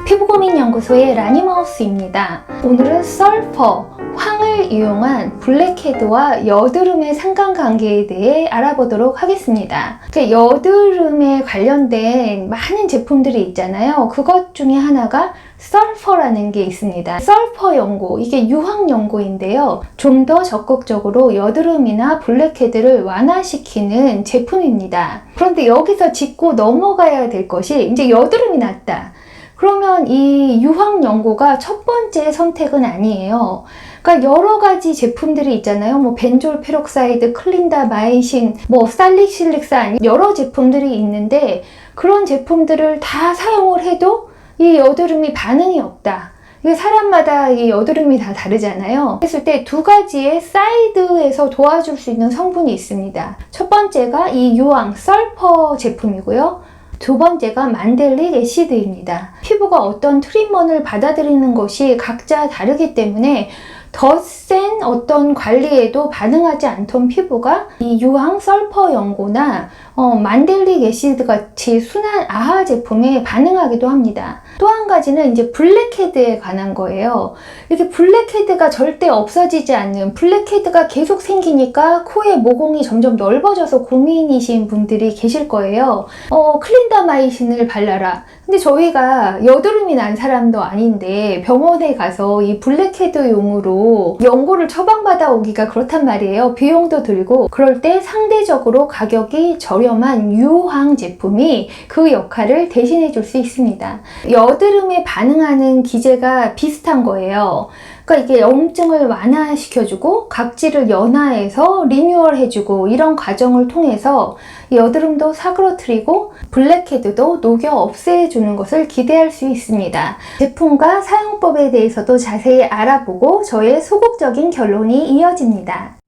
피부고민연구소의 라니마우스입니다. 오늘은 설퍼, 황을 이용한 블랙헤드와 여드름의 상관관계에 대해 알아보도록 하겠습니다. 여드름에 관련된 많은 제품들이 있잖아요. 그것 중에 하나가 설퍼라는 게 있습니다. 설퍼 연고, 이게 유황 연고인데요. 좀 더 적극적으로 여드름이나 블랙헤드를 완화시키는 제품입니다. 그런데 여기서 짚고 넘어가야 될 것이, 이제 여드름이 났다. 그러면 이 유황 연고가 첫 번째 선택은 아니에요. 그러니까 여러 가지 제품들이 있잖아요. 뭐 벤졸 페록사이드, 클린다마이신, 뭐 살리실릭산, 여러 제품들이 있는데 그런 제품들을 다 사용을 해도 이 여드름이 반응이 없다. 이게 사람마다 이 여드름이 다 다르잖아요. 했을 때 두 가지의 사이드에서 도와줄 수 있는 성분이 있습니다. 첫 번째가 이 유황 설퍼 제품이고요. 두 번째가 만델릭 애시드입니다. 피부가 어떤 트리트먼트를 받아들이는 것이 각자 다르기 때문에 더 센 어떤 관리에도 반응하지 않던 피부가 이 유황 설퍼 연고나 만델릭 애시드 같이 순한 아하 제품에 반응하기도 합니다. 또 한 가지는 이제 블랙헤드에 관한 거예요. 이렇게 블랙헤드가 절대 없어지지 않는, 블랙헤드가 계속 생기니까 코의 모공이 점점 넓어져서 고민이신 분들이 계실 거예요. 클린다마이신을 발라라. 근데 저희가 여드름이 난 사람도 아닌데 병원에 가서 이 블랙헤드용으로 연고를 처방받아 오기가 그렇단 말이에요. 비용도 들고. 그럴 때 상대적으로 가격이 저렴한 유황 제품이 그 역할을 대신해 줄 수 있습니다. 여드름에 반응하는 기제가 비슷한 거예요. 그러니까 이게 염증을 완화시켜주고 각질을 연화해서 리뉴얼해주고 이런 과정을 통해서 여드름도 사그러뜨리고 블랙헤드도 녹여 없애주는 것을 기대할 수 있습니다. 제품과 사용법에 대해서도 자세히 알아보고 저의 소극적인 결론이 이어집니다.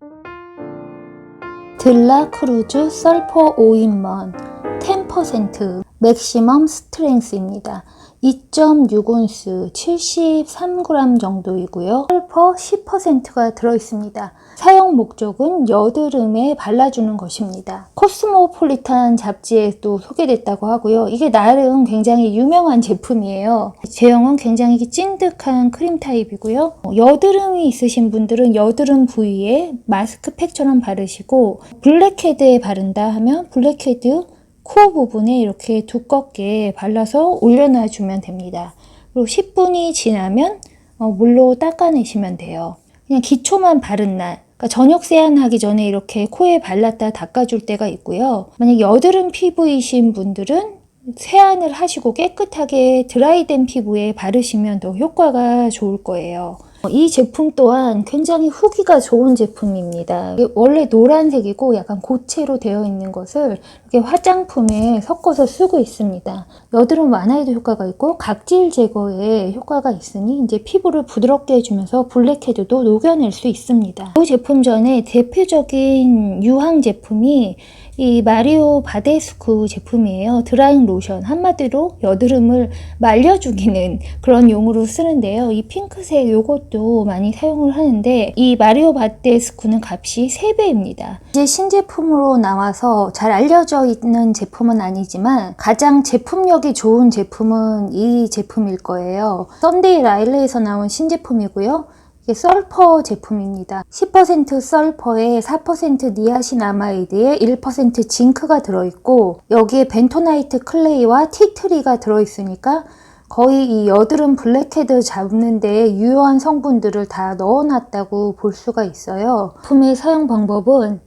들라크루즈 설퍼 5인원 10% 맥시멈 스트렝스입니다. 2.6온스 73g 정도이고요. 설퍼 10%가 들어있습니다. 사용 목적은 여드름에 발라주는 것입니다. 코스모폴리탄 잡지에도 소개됐다고 하고요. 이게 나름 굉장히 유명한 제품이에요. 제형은 굉장히 찐득한 크림 타입이고요. 여드름이 있으신 분들은 여드름 부위에 마스크팩처럼 바르시고, 블랙헤드에 바른다 하면 블랙헤드 코 부분에 이렇게 두껍게 발라서 올려놔주면 됩니다. 그리고 10분이 지나면 물로 닦아내시면 돼요. 그냥 기초만 바른 날, 그러니까 저녁 세안하기 전에 이렇게 코에 발랐다 닦아줄 때가 있고요. 만약 여드름 피부이신 분들은 세안을 하시고 깨끗하게 드라이된 피부에 바르시면 더 효과가 좋을 거예요. 이 제품 또한 굉장히 후기가 좋은 제품입니다. 원래 노란색이고 약간 고체로 되어 있는 것을 이렇게 화장품에 섞어서 쓰고 있습니다. 여드름 완화에도 효과가 있고 각질 제거에 효과가 있으니 이제 피부를 부드럽게 해주면서 블랙헤드도 녹여낼 수 있습니다. 이 제품 전에 대표적인 유황 제품이 이 마리오 바데스쿠 제품이에요. 드라잉 로션, 한마디로 여드름을 말려 죽이는 그런 용으로 쓰는데요. 이 핑크색 요것도 많이 사용을 하는데 이 마리오 바데스쿠는 값이 3배입니다. 이제 신제품으로 나와서 잘 알려져 있는 제품은 아니지만 가장 제품력이 좋은 제품은 이 제품일 거예요. 썬데이 라일레에서 나온 신제품이고요. 이게 설퍼 제품입니다. 10% 설퍼에 4% 니아신아마이드에 1% 징크가 들어있고, 여기에 벤토나이트 클레이와 티트리가 들어있으니까 거의 이 여드름 블랙헤드 잡는데 유효한 성분들을 다 넣어놨다고 볼 수가 있어요. 제품의 사용 방법은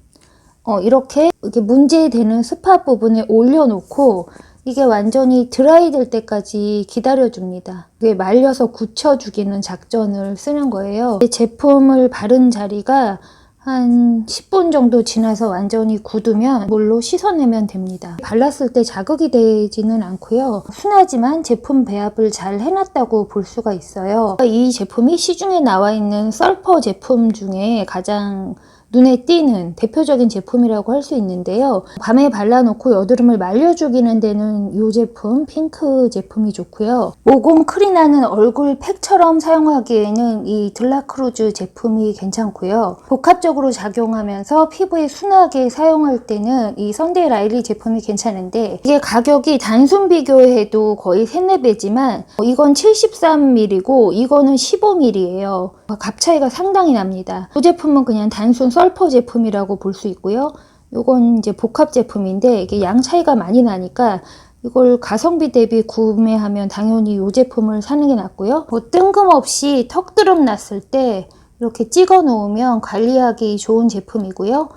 이렇게 문제되는 스팟 부분에 올려놓고 이게 완전히 드라이 될 때까지 기다려줍니다. 이게 말려서 굳혀주기는 작전을 쓰는 거예요. 제품을 바른 자리가 한 10분 정도 지나서 완전히 굳으면 물로 씻어내면 됩니다. 발랐을 때 자극이 되지는 않고요. 순하지만 제품 배합을 잘 해놨다고 볼 수가 있어요. 이 제품이 시중에 나와 있는 설퍼 제품 중에 가장 눈에 띄는 대표적인 제품이라고 할 수 있는데요. 밤에 발라놓고 여드름을 말려주기는 데는 이 제품, 핑크 제품이 좋고요. 모공 크리 나는 얼굴 팩처럼 사용하기에는 이 들라크루즈 제품이 괜찮고요. 복합적으로 작용하면서 피부에 순하게 사용할 때는 이 썬데이 라일리 제품이 괜찮은데, 이게 가격이 단순 비교해도 거의 3, 4배지만 이건 73ml고 이거는 15ml예요. 값 차이가 상당히 납니다. 이 제품은 그냥 단순 설퍼 제품이라고 볼 수 있고요. 이건 이제 복합 제품인데 이게 양 차이가 많이 나니까 이걸 가성비 대비 구매하면 당연히 이 제품을 사는 게 낫고요. 뜬금없이 턱드름 났을 때 이렇게 찍어 놓으면 관리하기 좋은 제품이고요.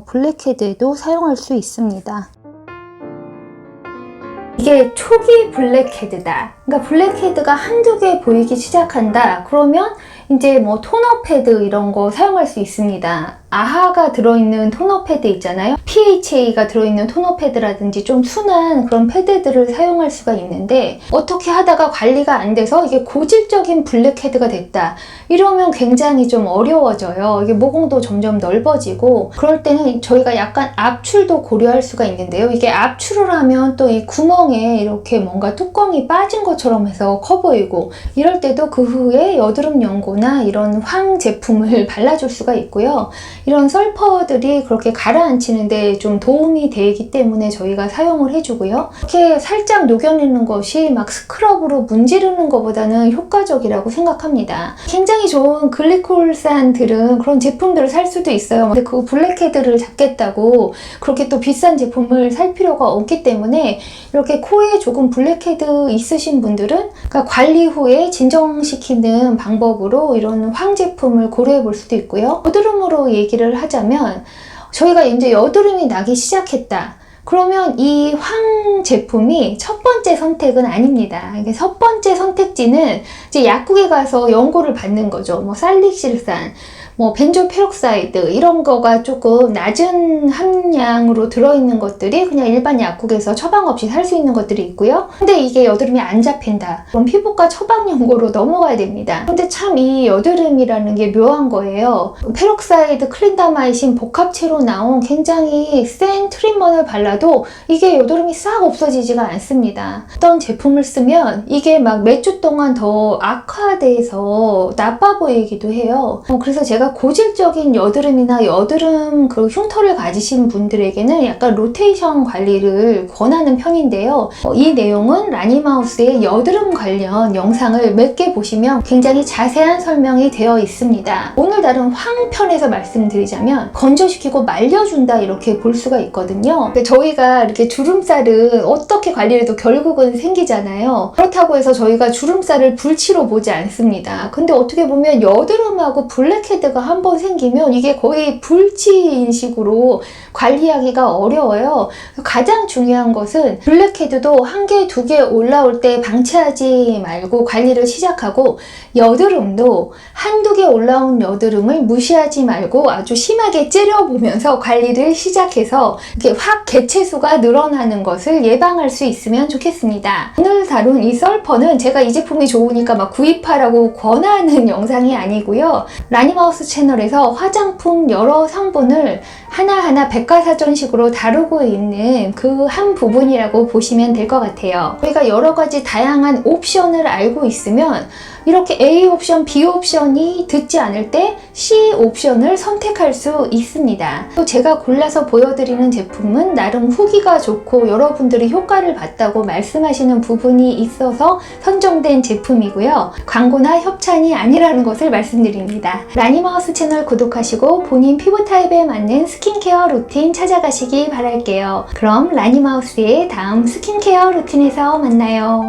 블랙헤드에도 사용할 수 있습니다. 이게 초기 블랙헤드다. 그러니까 블랙헤드가 한두 개 보이기 시작한다. 그러면 이제 뭐 토너 패드 이런 거 사용할 수 있습니다. 아하가 들어있는 토너 패드 있잖아요. PHA가 들어있는 토너 패드라든지 좀 순한 그런 패드들을 사용할 수가 있는데, 어떻게 하다가 관리가 안 돼서 이게 고질적인 블랙헤드가 됐다. 이러면 굉장히 좀 어려워져요. 이게 모공도 점점 넓어지고, 그럴 때는 저희가 약간 압출도 고려할 수가 있는데요. 이게 압출을 하면 또 이 구멍에 이렇게 뭔가 뚜껑이 빠진 것처럼 해서 커 보이고, 이럴 때도 그 후에 여드름 연고나 이런 황 제품을 발라줄 수가 있고요. 이런 설퍼들이 그렇게 가라앉히는데 좀 도움이 되기 때문에 저희가 사용을 해주고요. 이렇게 살짝 녹여내는 것이 막 스크럽으로 문지르는 것보다는 효과적이라고 생각합니다. 굉장히 좋은 글리콜산들은 그런 제품들을 살 수도 있어요. 근데 그 블랙헤드를 잡겠다고 그렇게 또 비싼 제품을 살 필요가 없기 때문에, 이렇게 코에 조금 블랙헤드 있으신 분들은 그러니까 관리 후에 진정시키는 방법으로 이런 황 제품을 고려해 볼 수도 있고요. 여드름으로 얘기를 하자면, 저희가 이제 여드름이 나기 시작했다. 그러면 이 황 제품이 첫 번째 선택은 아닙니다. 이게 첫 번째 선택지는 이제 약국에 가서 연고를 받는 거죠. 뭐 살릭실산, 뭐 벤조페록사이드 이런 거가 조금 낮은 함량으로 들어있는 것들이 그냥 일반 약국에서 처방 없이 살 수 있는 것들이 있고요. 근데 이게 여드름이 안 잡힌다. 그럼 피부과 처방 연고로 넘어가야 됩니다. 근데 참 이 여드름이라는 게 묘한 거예요. 페록사이드, 클린다마이신 복합체로 나온 굉장히 센 트리트먼을 발라도 이게 여드름이 싹 없어지지가 않습니다. 어떤 제품을 쓰면 이게 막 몇 주 동안 더 악화돼서 나빠 보이기도 해요. 그래서 제가 고질적인 여드름이나 여드름 그 흉터를 가지신 분들에게는 약간 로테이션 관리를 권하는 편인데요. 이 내용은 라니마우스의 여드름 관련 영상을 몇 개 보시면 굉장히 자세한 설명이 되어 있습니다. 오늘 다룬 황편에서 말씀드리자면 건조시키고 말려준다 이렇게 볼 수가 있거든요. 근데 저희가 이렇게 주름살은 어떻게 관리를 해도 결국은 생기잖아요. 그렇다고 해서 저희가 주름살을 불치로 보지 않습니다. 근데 어떻게 보면 여드름하고 블랙헤드가 한번 생기면 이게 거의 불치인 식으로 관리하기가 어려워요. 가장 중요한 것은 블랙헤드도 한 개, 두 개 올라올 때 방치하지 말고 관리를 시작하고, 여드름도 한두 개 올라온 여드름을 무시하지 말고 아주 심하게 찌려보면서 관리를 시작해서 이렇게 확 개체수가 늘어나는 것을 예방할 수 있으면 좋겠습니다. 오늘 다룬 이 설퍼는 제가 이 제품이 좋으니까 막 구입하라고 권하는 영상이 아니고요. 라니마우스 채널에서 화장품 여러 성분을 하나하나 백과사전식으로 다루고 있는 그 한 부분이라고 보시면 될 것 같아요. 저희가 여러 가지 다양한 옵션을 알고 있으면 이렇게 A 옵션, B 옵션이 듣지 않을 때 C 옵션을 선택할 수 있습니다. 또 제가 골라서 보여드리는 제품은 나름 후기가 좋고 여러분들이 효과를 봤다고 말씀하시는 부분이 있어서 선정된 제품이고요. 광고나 협찬이 아니라는 것을 말씀드립니다. 라니마우스 채널 구독하시고 본인 피부 타입에 맞는 스킨케어 루틴 찾아가시기 바랄게요. 그럼 라니마우스의 다음 스킨케어 루틴에서 만나요.